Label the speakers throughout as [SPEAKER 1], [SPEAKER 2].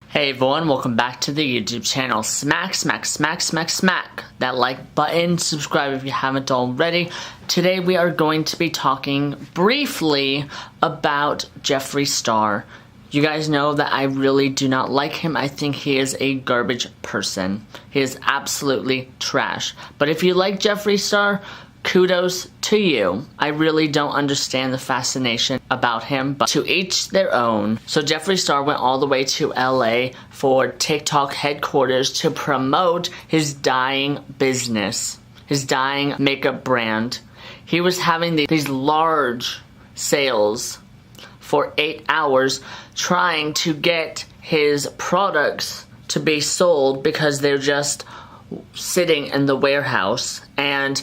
[SPEAKER 1] Hey everyone, welcome back to the YouTube channel. Smack that like button, subscribe if you haven't already. Today we are going to be talking briefly about Jeffree Star. You guys know that I really do not like him. I think he is a garbage person. He is absolutely trash. But if you like Jeffree Star, kudos to you. I really don't understand the fascination about him, but to each their own. So Jeffree Star went all the way to LA for TikTok headquarters to promote his dying business, his dying makeup brand. He was having these large sales for 8 hours trying to get his products to be sold because they're just sitting in the warehouse, and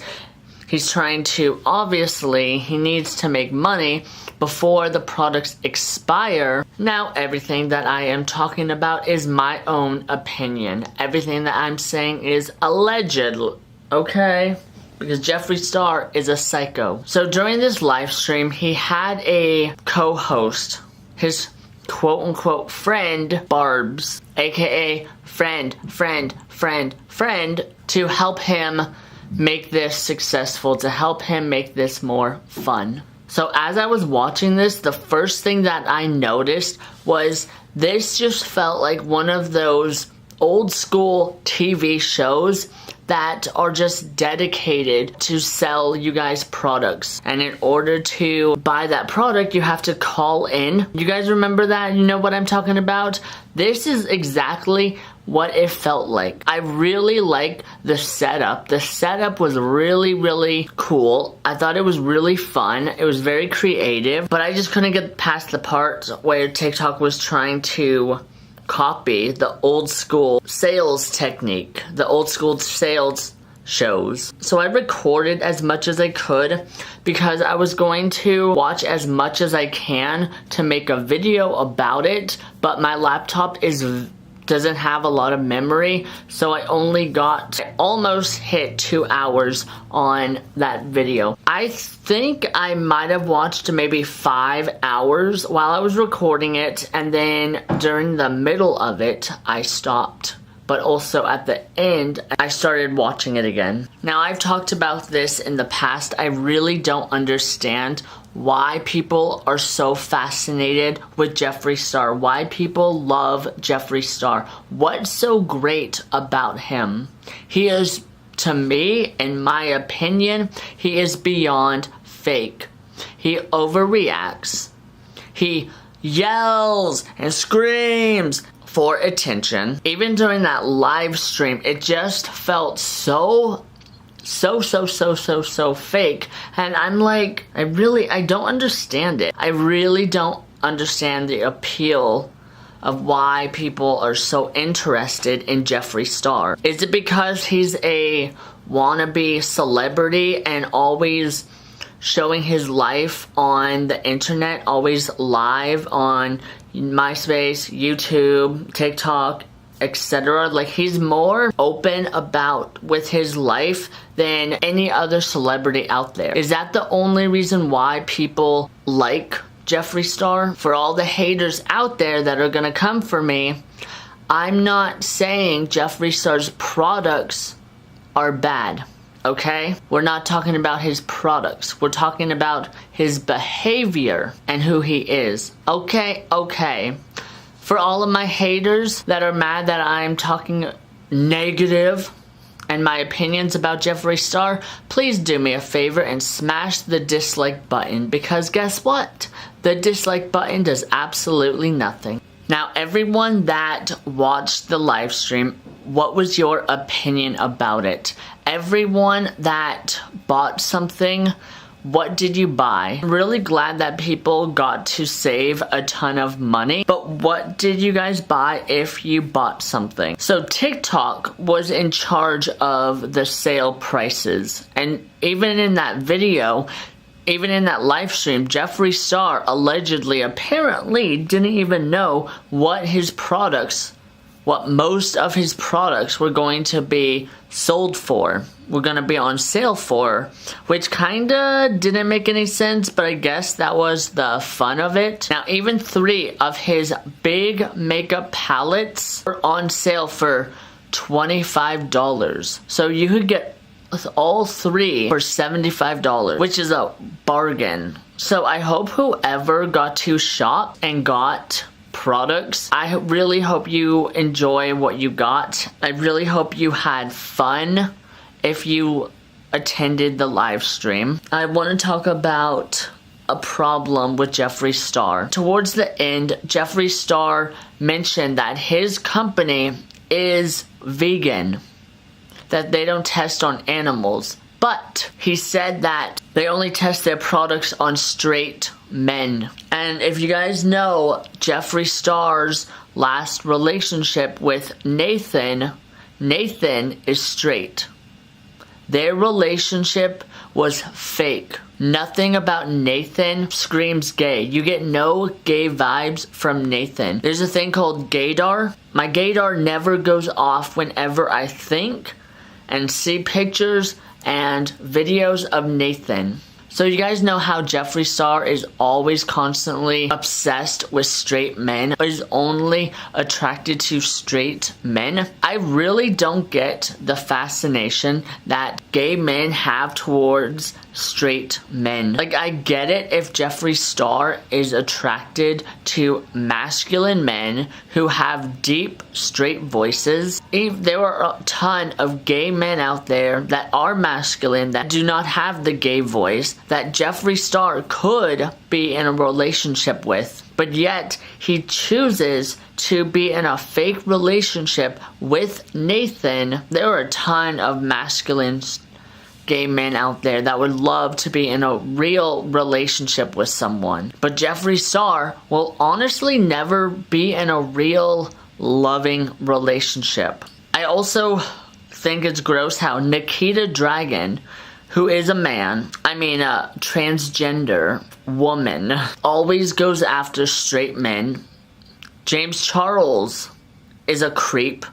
[SPEAKER 1] he's trying to, obviously, he needs to make money before the products expire. Now, everything that I am talking about is my own opinion. Everything that I'm saying is alleged, okay? Because Jeffree Star is a psycho. So during this live stream, he had a co-host, his quote-unquote friend, Barbs, aka friend, to help him make this successful, to help him make this more fun. So as I was watching this, the first thing that I noticed was this just felt like one of those old school TV shows that are just dedicated to sell you guys products. And in order to buy that product, you have to call in. You guys remember that? You know what I'm talking about? This is exactly what it felt like. I really like the setup. The setup was really cool. I thought it was really fun. It was very creative, but I just couldn't get past the part where TikTok was trying to copy the old school sales technique, the old school sales shows. So I recorded as much as I could because I was going to watch as much as I can to make a video about it, but my laptop doesn't have a lot of memory, so I almost hit 2 hours on that video. I think I might have watched maybe 5 hours while I was recording it, and then during the middle of it, I stopped. But also at the end, I started watching it again. Now, I've talked about this in the past. I really don't understand why people are so fascinated with Jeffree Star, why people love Jeffree Star. What's so great about him? He is, to me, in my opinion, he is beyond fake. He overreacts. He yells and screams for attention. Even during that live stream, it just felt so fake, and I'm like, I don't understand it. I really don't understand the appeal of why people are so interested in Jeffree Star. Is it because he's a wannabe celebrity and always showing his life on the internet, always live on MySpace, YouTube, TikTok, etc.? Like, he's more open with his life than any other celebrity out there. Is that the only reason why people like Jeffree Star? For all the haters out there that are gonna come for me, I'm not saying Jeffree Star's products are bad, okay? We're not talking about his products. We're talking about his behavior and who he is. Okay. For all of my haters that are mad that I'm talking negative and my opinions about Jeffree Star, please do me a favor and smash the dislike button, because guess what? The dislike button does absolutely nothing. Now, everyone that watched the live stream, what was your opinion about it? Everyone that bought something, what did you buy? I'm really glad that people got to save a ton of money, but what did you guys buy if you bought something? So TikTok was in charge of the sale prices, and even in that video, even in that live stream, Jeffree Star apparently didn't even know what his products what most of his products were going to be sold for, were going to be on sale for, which kinda didn't make any sense, but I guess that was the fun of it. Now, even 3 of his big makeup palettes were on sale for $25. So you could get all 3 for $75, which is a bargain. So I hope whoever got to shop and got products, I really hope you enjoy what you got. I really hope you had fun if you attended the live stream. I want to talk about a problem with Jeffree Star. Towards the end, Jeffree Star mentioned that his company is vegan, that they don't test on animals, but he said that they only test their products on straight men. And if you guys know Jeffree Star's last relationship with Nathan, Nathan is straight. Their relationship was fake. Nothing about Nathan screams gay. You get no gay vibes from Nathan. There's a thing called gaydar. My gaydar never goes off whenever I think and see pictures and videos of Nathan. So you guys know how Jeffree Star is always constantly obsessed with straight men, is only attracted to straight men. I really don't get the fascination that gay men have towards straight men. Like, I get it if Jeffree Star is attracted to masculine men who have deep, straight voices. If there are a ton of gay men out there that are masculine, that do not have the gay voice, that Jeffree Star could be in a relationship with, but yet he chooses to be in a fake relationship with Nathan. There are a ton of masculine gay men out there that would love to be in a real relationship with someone, but Jeffree Star will honestly never be in a real loving relationship. I also think it's gross how Nikita Dragon, who is a man, a transgender woman, always goes after straight men. James Charles is a creep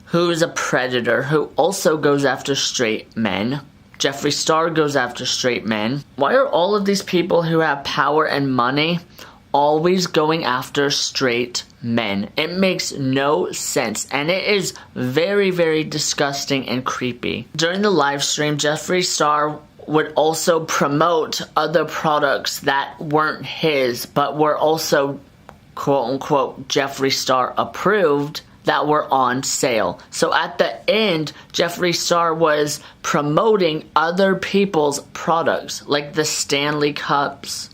[SPEAKER 1] who is a predator who also goes after straight men. Jeffree Star goes after straight men. Why are all of these people who have power and money always going after straight men? It makes no sense, and it is very, very disgusting and creepy. During the live stream, Jeffree Star would also promote other products that weren't his, but were also quote-unquote Jeffree Star-approved, that were on sale. So at the end, Jeffree Star was promoting other people's products, like the Stanley Cups,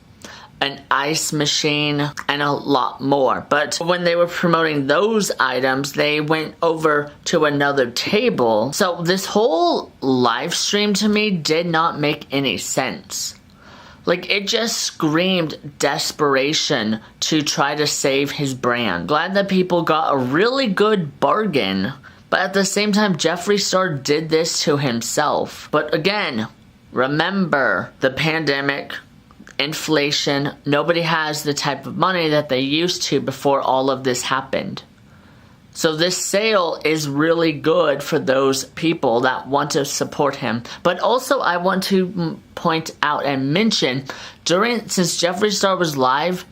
[SPEAKER 1] an ice machine, and a lot more. But when they were promoting those items, they went over to another table. So this whole live stream to me did not make any sense. Like, it just screamed desperation to try to save his brand. Glad that people got a really good bargain, but at the same time, Jeffree Star did this to himself. But again, remember the pandemic, inflation. Nobody has the type of money that they used to before all of this happened. So this sale is really good for those people that want to support him. But also I want to point out and mention, since Jeffree Star was live,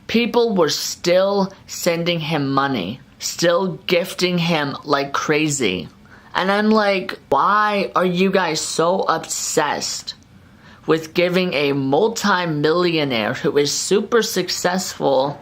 [SPEAKER 1] people were still sending him money, still gifting him like crazy. And I'm like, why are you guys so obsessed with giving a multi-millionaire who is super successful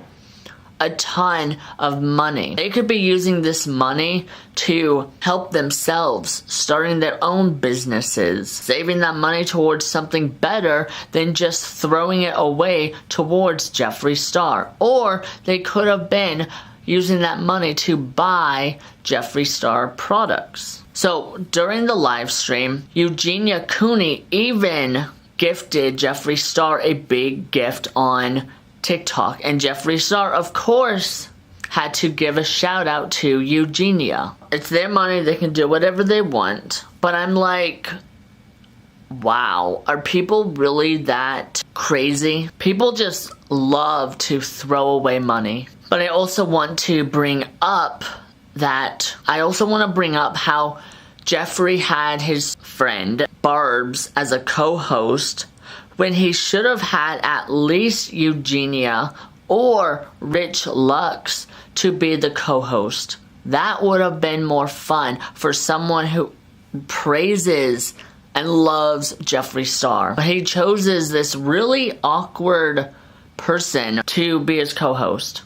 [SPEAKER 1] a ton of money? They could be using this money to help themselves, starting their own businesses, saving that money towards something better than just throwing it away towards Jeffree Star. Or they could have been using that money to buy Jeffree Star products. So during the live stream, Eugenia Cooney even gifted Jeffree Star a big gift on TikTok, and Jeffree Star, of course, had to give a shout out to Eugenia. It's their money, they can do whatever they want, but I'm like, wow, are people really that crazy? People just love to throw away money. But I also want to bring up that I also want to bring up how Jeffree had his friend Barbs as a co-host when he should have had at least Eugenia or Rich Lux to be the co-host. That would have been more fun for someone who praises and loves Jeffree Star. But he chooses this really awkward person to be his co-host.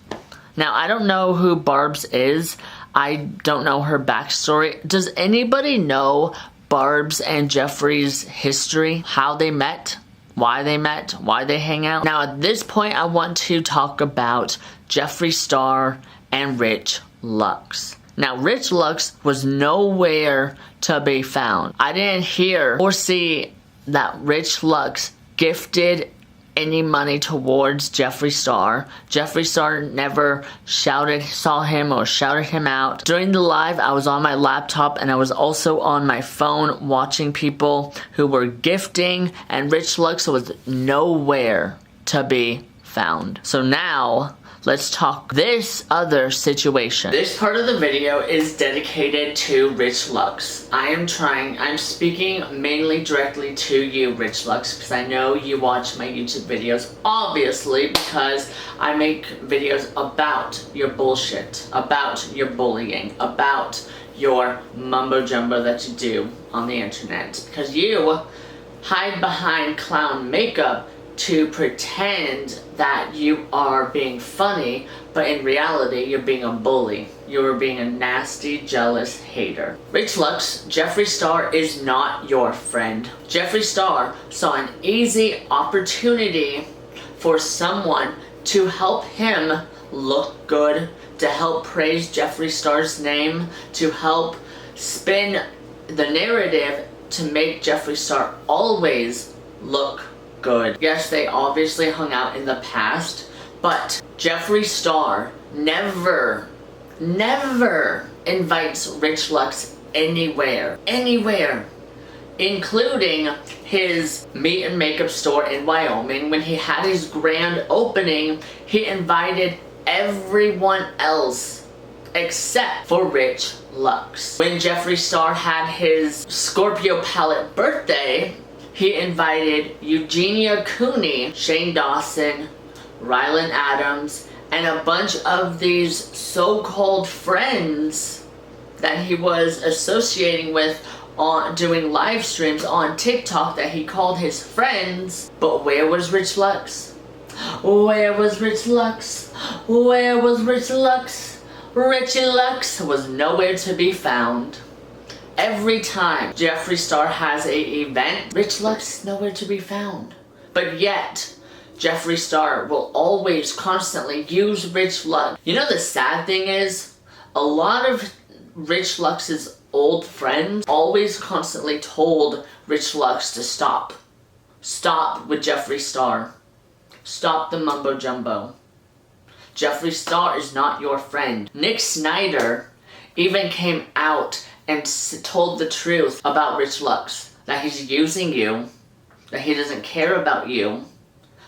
[SPEAKER 1] Now, I don't know who Barbs is. I don't know her backstory. Does anybody know Barbs and Jeffree's history? How they met? Why they hang out? Now, at this point, I want to talk about Jeffree Star and Rich Lux. Now, Rich Lux was nowhere to be found. I didn't hear or see that Rich Lux gifted any money towards Jeffree Star. Jeffree Star never saw him or shouted him out. During the live, I was on my laptop and I was also on my phone watching people who were gifting, and Rich Lux was nowhere to be found. So now, let's talk this other situation. This part of the video is dedicated to Rich Lux. I'm speaking mainly directly to you, Rich Lux, because I know you watch my YouTube videos, obviously, because I make videos about your bullshit, about your bullying, about your mumbo jumbo that you do on the internet, because you hide behind clown makeup to pretend that you are being funny, but in reality, you're being a bully. You're being a nasty, jealous hater. Rich Lux, Jeffree Star is not your friend. Jeffree Star saw an easy opportunity for someone to help him look good, to help praise Jeffree Star's name, to help spin the narrative to make Jeffree Star always look good. Yes, they obviously hung out in the past, but Jeffree Star never invites Rich Lux anywhere, including his meat and makeup store in Wyoming. When he had his grand opening, he invited everyone else except for Rich Lux. When Jeffree Star had his Scorpio palette birthday, he invited Eugenia Cooney, Shane Dawson, Rylan Adams, and a bunch of these so-called friends that he was associating with on doing live streams on TikTok that he called his friends. But where was Rich Lux? Where was Rich Lux? Where was Rich Lux? Richie Lux was nowhere to be found. Every time Jeffree Star has an event, Rich Lux is nowhere to be found. But yet, Jeffree Star will always constantly use Rich Lux. You know, the sad thing is, a lot of Rich Lux's old friends always constantly told Rich Lux to stop. Stop with Jeffree Star. Stop the mumbo jumbo. Jeffree Star is not your friend. Nick Snyder even came out and told the truth about Rich Lux. That he's using you. That he doesn't care about you.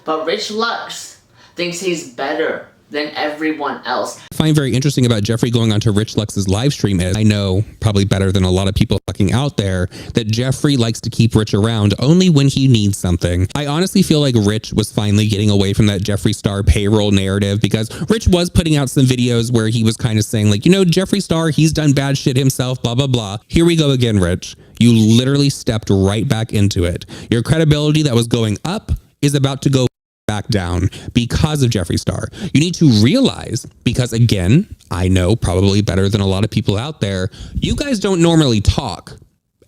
[SPEAKER 1] But Rich Lux thinks he's better than everyone else.
[SPEAKER 2] I find very interesting about Jeffree going onto Rich Lux's live stream is, I know probably better than a lot of people fucking out there, that Jeffree likes to keep Rich around only when he needs something. I honestly feel like Rich was finally getting away from that Jeffree Star payroll narrative, because Rich was putting out some videos where he was kind of saying like, you know, Jeffree Star, he's done bad shit himself, blah, blah, blah. Here we go again, Rich. You literally stepped right back into it. Your credibility that was going up is about to go back down because of Jeffree Star. You need to realize, because again, I know probably better than a lot of people out there, you guys don't normally talk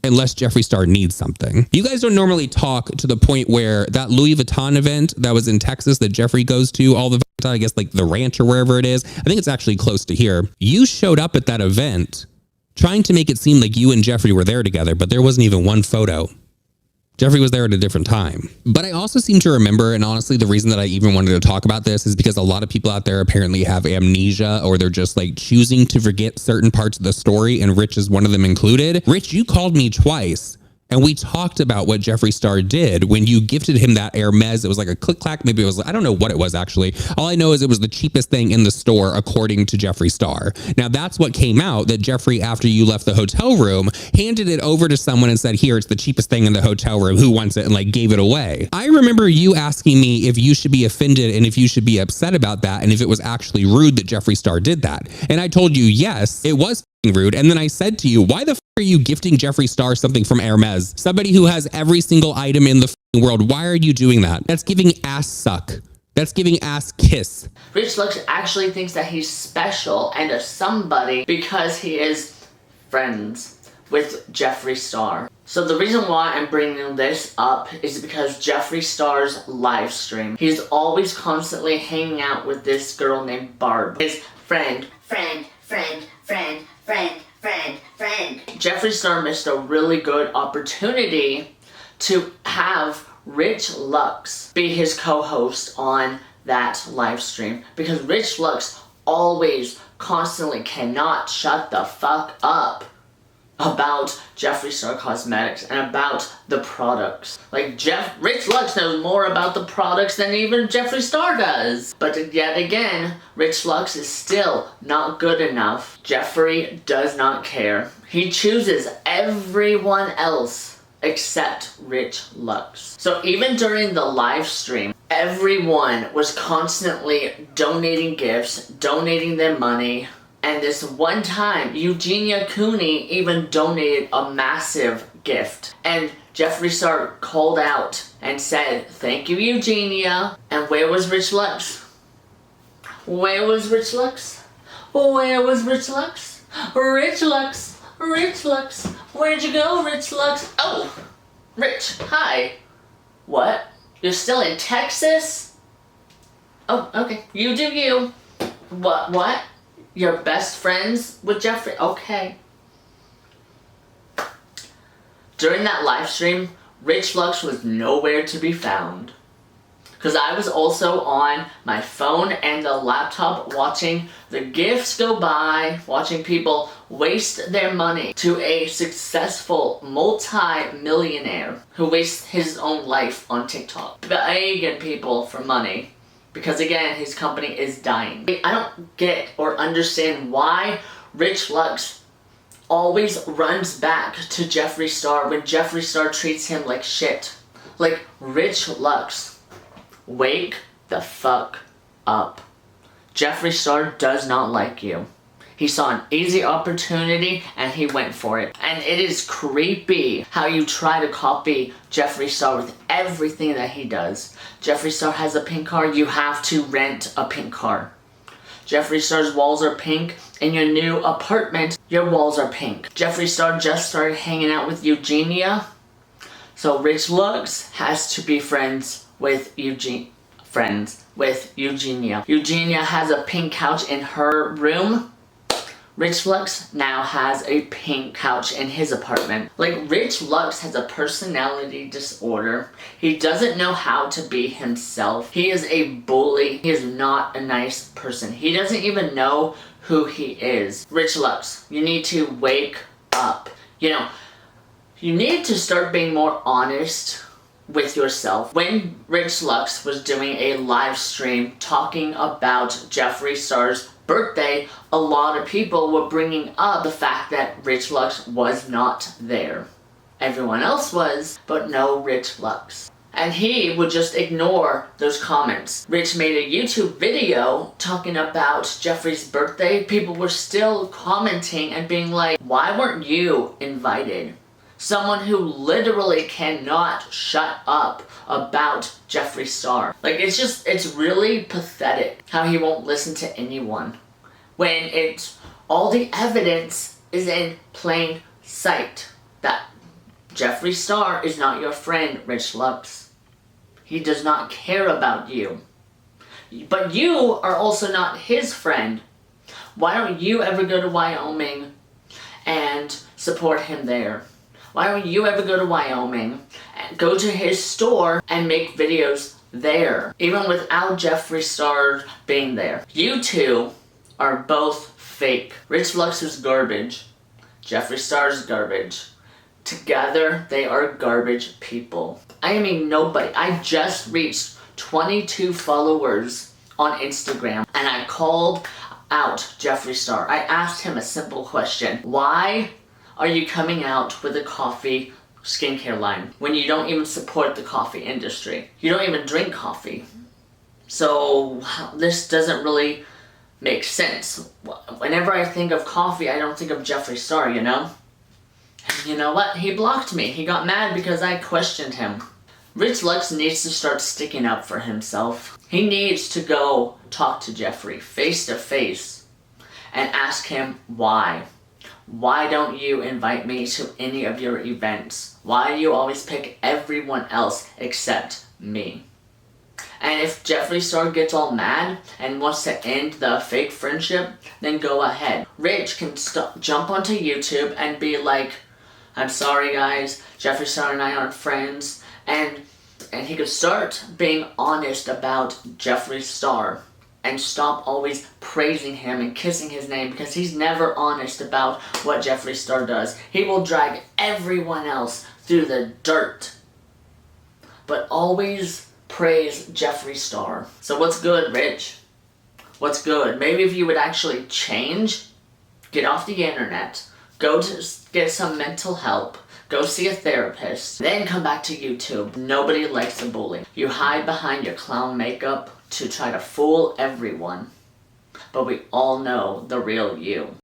[SPEAKER 2] unless Jeffree Star needs something. You guys don't normally talk to the point where that Louis Vuitton event that was in Texas that Jeffree goes to all the time, I guess like the ranch or wherever it is, I think it's actually close to here. You showed up at that event trying to make it seem like you and Jeffree were there together, but there wasn't even one photo. Jeffree was there at a different time. But I also seem to remember, and honestly, the reason that I even wanted to talk about this is because a lot of people out there apparently have amnesia, or they're just like choosing to forget certain parts of the story, and Rich is one of them included. Rich, you called me twice And we talked about what Jeffree Star did when you gifted him that Hermes. It was like a click clack. Maybe it was, I don't know what it was actually. All I know is it was the cheapest thing in the store, according to Jeffree Star. Now that's what came out, that Jeffree, after you left the hotel room, handed it over to someone and said, here, it's the cheapest thing in the hotel room. Who wants it? And like gave it away. I remember you asking me if you should be offended and if you should be upset about that and if it was actually rude that Jeffree Star did that. And I told you, yes, it was rude. And then I said to you, why the f are you gifting Jeffree Star something from Hermes? Somebody who has every single item in the world. Why are you doing that? That's giving ass suck. That's giving ass kiss.
[SPEAKER 1] Rich Lux actually thinks that he's special and a somebody because he is friends with Jeffree Star. So the reason why I'm bringing this up is because Jeffree Star's live stream. He's always constantly hanging out with this girl named Barb. His friend. Jeffree Star missed a really good opportunity to have Rich Lux be his co-host on that live stream, because Rich Lux always constantly cannot shut the fuck up about Jeffree Star Cosmetics and about the products. Like, Rich Lux knows more about the products than even Jeffree Star does. But yet again, Rich Lux is still not good enough. Jeffree does not care. He chooses everyone else except Rich Lux. So even during the live stream, everyone was constantly donating gifts, donating their money. And this one time, Eugenia Cooney even donated a massive gift. And Jeffree Star called out and said, thank you, Eugenia. And where was Rich Lux? Where was Rich Lux? Where was Rich Lux? Rich Lux, Rich Lux, where'd you go, Rich Lux? Oh, Rich, hi. What? You're still in Texas? Oh, okay, you do you. What? You're best friends with Jeffree? Okay. During that live stream, Rich Lux was nowhere to be found. Because I was also on my phone and the laptop watching the gifts go by, watching people waste their money to a successful multi-millionaire who wastes his own life on TikTok, begging people for money. Because again, his company is dying. I don't get or understand why Rich Lux always runs back to Jeffree Star when Jeffree Star treats him like shit. Like, Rich Lux, wake the fuck up. Jeffree Star does not like you. He saw an easy opportunity and he went for it. And it is creepy how you try to copy Jeffree Star with everything that he does. Jeffree Star has a pink car, you have to rent a pink car. Jeffree Star's walls are pink. In your new apartment, your walls are pink. Jeffree Star just started hanging out with Eugenia. So Rich Lux has to be friends with Eugenia. Eugenia has a pink couch in her room. Rich Lux now has a pink couch in his apartment. Like, Rich Lux has a personality disorder. He doesn't know how to be himself. He is a bully. He is not a nice person. He doesn't even know who he is. Rich Lux, you need to wake up. You need to start being more honest with yourself. When Rich Lux was doing a live stream talking about Jeffree Star's birthday, a lot of people were bringing up the fact that Rich Lux was not there. Everyone else was, but no Rich Lux. And he would just ignore those comments. Rich made a YouTube video talking about Jeffree's birthday. People were still commenting and being like, why weren't you invited? Someone who literally cannot shut up about Jeffree Star. Like, it's really pathetic how he won't listen to anyone when all the evidence is in plain sight that Jeffree Star is not your friend, Rich Lux. He does not care about you. But you are also not his friend. Why don't you ever go to Wyoming and support him there? Why don't you ever go to Wyoming and go to his store and make videos there, even without Jeffree Star being there? You two are both fake. Rich Lux is garbage. Jeffree Star is garbage. Together, they are garbage people. I mean, nobody. I just reached 22 followers on Instagram, and I called out Jeffree Star. I asked him a simple question. Why are you coming out with a coffee skincare line when you don't even support the coffee industry? You don't even drink coffee. So this doesn't really make sense. Whenever I think of coffee, I don't think of Jeffree Star, you know? And you know what? He blocked me. He got mad because I questioned him. Rich Lux needs to start sticking up for himself. He needs to go talk to Jeffree face to face and ask him why. Why don't you invite me to any of your events? Why do you always pick everyone else except me? And if Jeffree Star gets all mad and wants to end the fake friendship, then go ahead. Rich can jump onto YouTube and be like, I'm sorry guys, Jeffree Star and I aren't friends. And he could start being honest about Jeffree Star and stop always praising him and kissing his name, because he's never honest about what Jeffree Star does. He will drag everyone else through the dirt, but always praise Jeffree Star. So what's good, Rich? What's good? Maybe if you would actually change, get off the internet, go to get some mental help, go see a therapist, then come back to YouTube. Nobody likes a bully. You hide behind your clown makeup to try to fool everyone, but we all know the real you.